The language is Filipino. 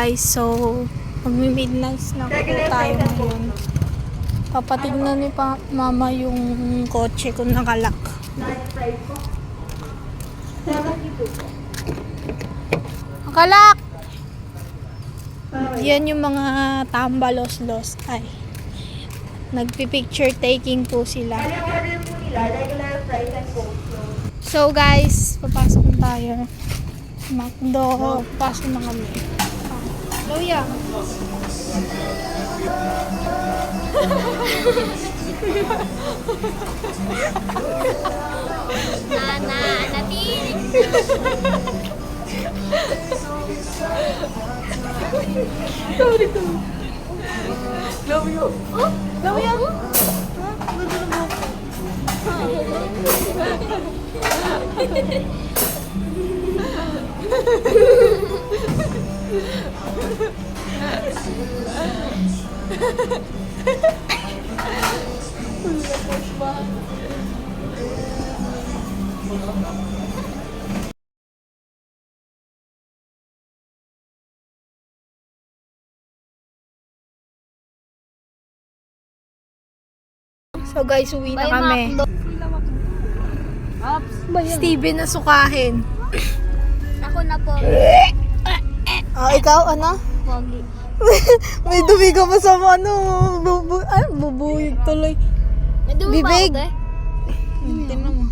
guys, so magmi-midnight na po tayo ngayon. Papatignan ni mama yung kotse kung nakalak. Nakalak! Yan yung mga tambalos-los. Ay, nagpi-picture taking po sila. So guys, papasok na tayo. McDo, pasok na kami. Luya. Natin. Love you. Oh, love you. So guys, uwi na kami. Steven na sukahin. Ako na po. Oh, ikaw ano? Pogi. May dumi ka pa sa bubuyog tuloy. May dumi ba Bibig. ako, te? Tingnan mo.